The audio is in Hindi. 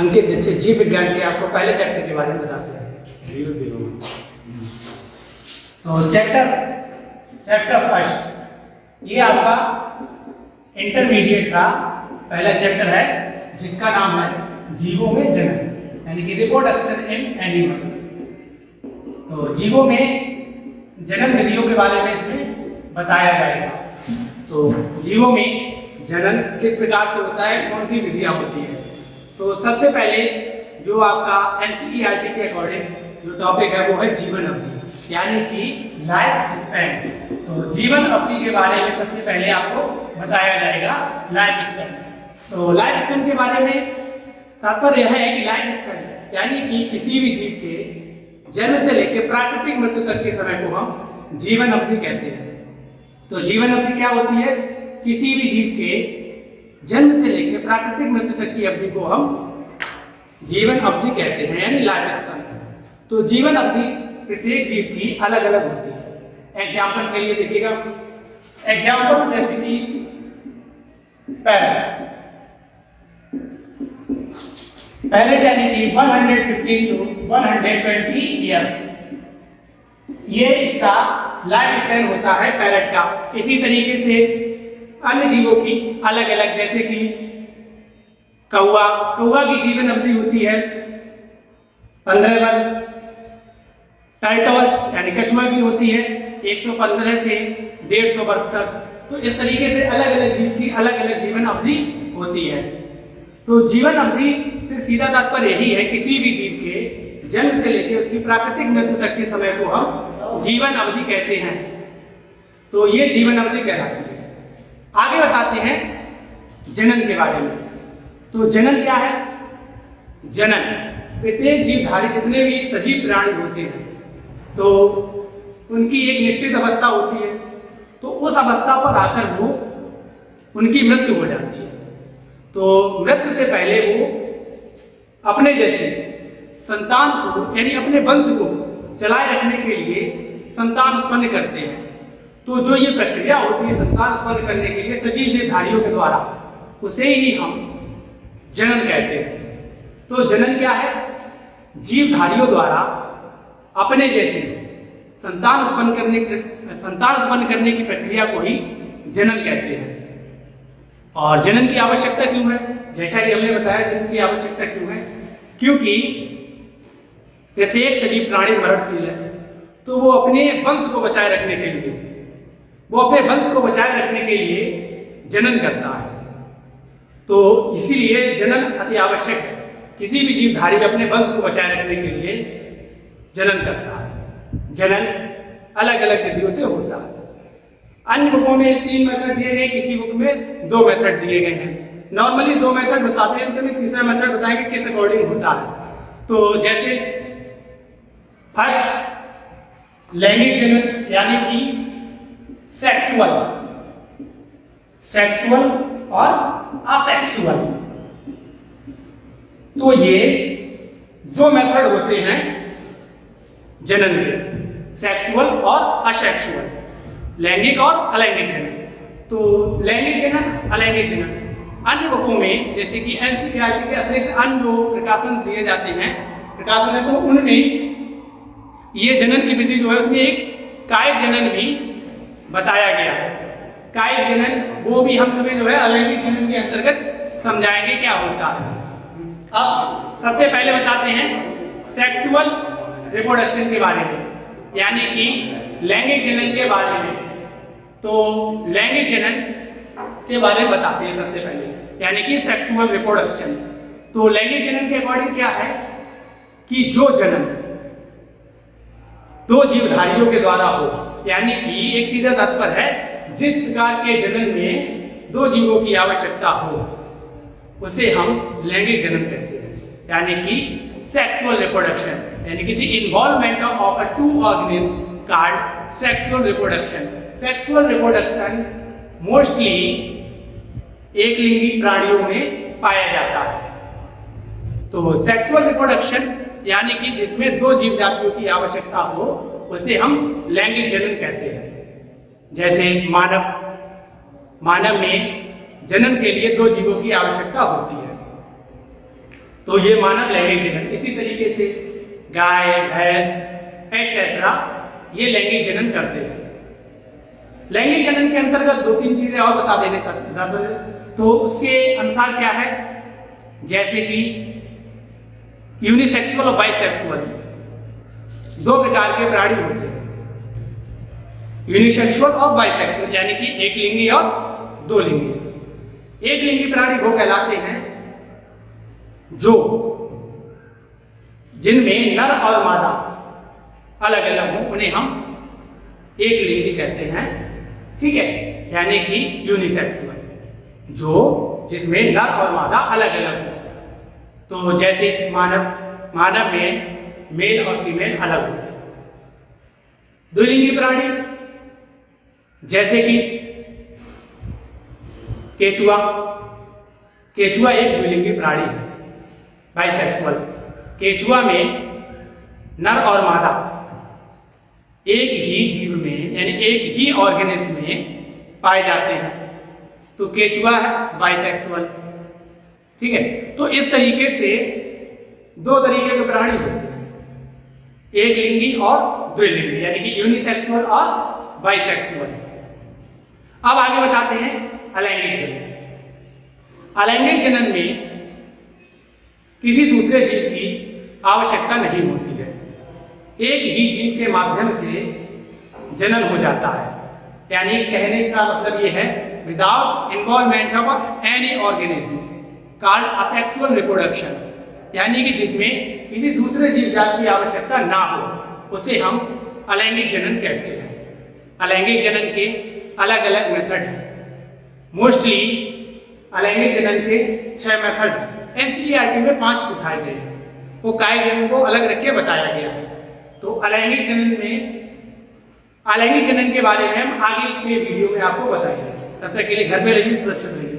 अंकित दीक्षित जीव विज्ञान के आपको पहले चैप्टर के बारे में बताते हैं। तो चैप्टर फर्स्ट, ये आपका इंटरमीडिएट का पहला चैप्टर है जिसका नाम है जीवों में जनन, यानी कि रिप्रोडक्शन इन एनिमल। तो जीवों में जनन विधियों के बारे में इसमें बताया जाएगा। तो जीवों में जनन किस प्रकार से होता है, कौन सी विधियां होती है। तो सबसे पहले जो आपका एनसीईआरटी के अकॉर्डिंग जो टॉपिक है वो है जीवन अवधि, यानी कि लाइफ स्पैन। तो जीवन अवधि के बारे में सबसे पहले आपको बताया जाएगा लाइफ स्पैन। तो लाइफ स्पैन के बारे में तात्पर्य यह है कि लाइफ स्पैन यानी कि किसी भी जीव के जन्म से लेकर प्राकृतिक मृत्यु तक के समय को हम जीवन अवधि कहते हैं। तो जीवन अवधि क्या होती है, किसी भी जीव के जन्म से लेकर प्राकृतिक मृत्यु तक की अवधि को हम जीवन अवधि कहते हैं, यानी लाइफ स्पैन। तो जीवन अवधि प्रत्येक जीव की अलग अलग होती है। एग्जाम्पल के लिए देखिएगा, एग्जाम्पल जैसे कि पैरेट यानी कि 115 to 120 ईयर्स, ये इसका लाइफ स्पैन होता है पैरेट का। इसी तरीके से अन्य जीवों की अलग अलग, जैसे कि कौवा की जीवन अवधि होती है 15 वर्ष, टर्टल्स यानी कछुआ की होती है 115 से 150 वर्ष तक। तो इस तरीके से अलग अलग जीव की अलग अलग जीवन अवधि होती है। तो जीवन अवधि से सीधा तात्पर्य यही है, किसी भी जीव के जन्म से लेकर उसकी प्राकृतिक मृत्यु तक के समय को हम जीवन अवधि कहते हैं। तो ये जीवन अवधि कहलाती है। आगे बताते हैं जनन के बारे में। तो जनन क्या है, जनन प्रत्येक जीवधारी जितने भी सजीव प्राणी होते हैं तो उनकी एक निश्चित अवस्था होती है। तो उस अवस्था पर आकर वो उनकी मृत्यु हो जाती है। तो मृत्यु से पहले वो अपने जैसे संतान को, यानी अपने वंश को चलाए रखने के लिए संतान उत्पन्न करते हैं। तो जो ये प्रक्रिया होती है संतान उत्पन्न करने के लिए सजीव जीवधारियों के द्वारा, उसे ही हम जनन कहते हैं। तो जनन क्या है, जीवधारियों द्वारा अपने जैसे संतान उत्पन्न करने की प्रक्रिया को ही जनन कहते हैं। और जनन की आवश्यकता क्यों है, जैसा कि हमने बताया जनन की आवश्यकता क्यों है, क्योंकि प्रत्येक सजीव प्राणी मरणशील है। तो वो अपने वंश को बचाए रखने के लिए जनन करता है। तो इसीलिए जनन अति आवश्यक है। किसी भी जीवधारी अपने वंश को बचाए रखने के लिए जनन करता है। जनन अलग अलग विधियों से होता है। अन्य बुकों में 3 मेथड दिए गए, किसी बुक में 2 मेथड दिए गए हैं। नॉर्मली 2 मेथड बताते हैं, तो तीसरा मेथड बताएंगे किस अकॉर्डिंग होता है। तो जैसे फर्स्ट लैंगिक जनन, यानी कि सेक्सुअल और असेक्सुअल। तो ये 2 मेथड होते हैं जनन के, सेक्सुअल और असेक्सुअल, लैंगिक और अलैंगिक जनन। तो लैंगिक जनन, अलैंगिक जनन अन्य बुकों में जैसे कि एनसीईआरटी के अतिरिक्त अन्य जो प्रकाशन दिए जाते हैं प्रकाशन है, तो उनमें ये जनन की विधि जो है उसमें एक कायिक जनन भी बताया गया है। कायिक जनन वो भी हम तुम्हें जो है अलैंगिक जनन के अंतर्गत समझाएंगे क्या होता है। अब सबसे पहले बताते हैं सेक्सुअल रिप्रोडक्शन के बारे में, यानी कि लैंगिक जनन के बारे में। तो लैंगिक जनन के बारे में बताते हैं सबसे पहले, यानी कि सेक्सुअल रिप्रोडक्शन। तो लैंगिक जनन के अकॉर्डिंग क्या है कि जो जनन 2 जीवधारियों के द्वारा हो, यानी कि एक सीधा तात्पर्य है जिस प्रकार के जनन में 2 जीवों की आवश्यकता हो उसे हम लैंगिक जनन कहते हैं, यानी कि सेक्सुअल रिप्रोडक्शन, यानी कि the involvement of 2 organelles called sexual reproduction. Sexual reproduction mostly एक लिंगी प्राणियों में पाया जाता है। तो सेक्सुअल रिप्रोडक्शन यानी कि जिसमें 2 जीव जातियों की आवश्यकता हो उसे हम लैंगिक जनन कहते हैं। जैसे मानव में जनन के लिए 2 जीवों की आवश्यकता होती है। तो तो ये मानव लैंगिक जनन। इसी तरीके से गाय, भैंस एक्सेट्रा ये लैंगिक जनन करते हैं। लैंगिक जनन के अंतर्गत 2-3 चीजें और बता देने का तो उसके अनुसार क्या है, जैसे कि यूनिसेक्सुअल और बाइसेक्सुअल 2 प्रकार के प्राणी होते हैं। यूनिसेक्सुअल और बाइसेक्सुअल यानी कि एक लिंगी और 2 लिंगी। एक लिंगी प्राणी वो कहलाते हैं जो जिनमें नर और मादा अलग अलग हों, उन्हें हम एक लिंगी कहते हैं। ठीक है, यानी कि यूनिसेक्सुअल जो जिसमें नर और मादा अलग अलग हो। तो जैसे मानव में मेल और फीमेल अलग होते हैं। द्विलिंगी प्राणी जैसे कि केचुआ एक द्विलिंगी प्राणी है, बाइसेक्सुअल। केचुआ में नर और मादा एक ही जीव में यानी एक ही ऑर्गेनिज्म में पाए जाते हैं, तो केचुआ है बाइसेक्सुअल। ठीक है, तो इस तरीके से 2 तरीके के प्राणी होते हैं, एक लिंगी और द्विलिंगी यानी कि यूनिसेक्सुअल और बाइसेक्सुअल। अब आगे बताते हैं अलैंगिक जनन। अलैंगिक जनन में किसी दूसरे जीव की आवश्यकता नहीं होती है, एक ही जीव के माध्यम से जनन हो जाता है। यानी कहने का मतलब ये है without involvement of any organism called asexual reproduction, यानी कि जिसमें किसी दूसरे जीव जात की आवश्यकता ना हो, उसे हम अलैंगिक जनन कहते हैं। अलैंगिक जनन के अलग अलग मेथड हैं। मोस्टली अलैंगिक जनन के 6 मेथड हैं। एनसीईआरटी में 5 दिखाए गए हैं, वो काय गए को अलग रख के बताया गया है। तो अलैंगिक जनन के बारे में हम आगे के वीडियो में आपको बताएंगे। तब तक के लिए घर में रहिए, सुरक्षित रहिए।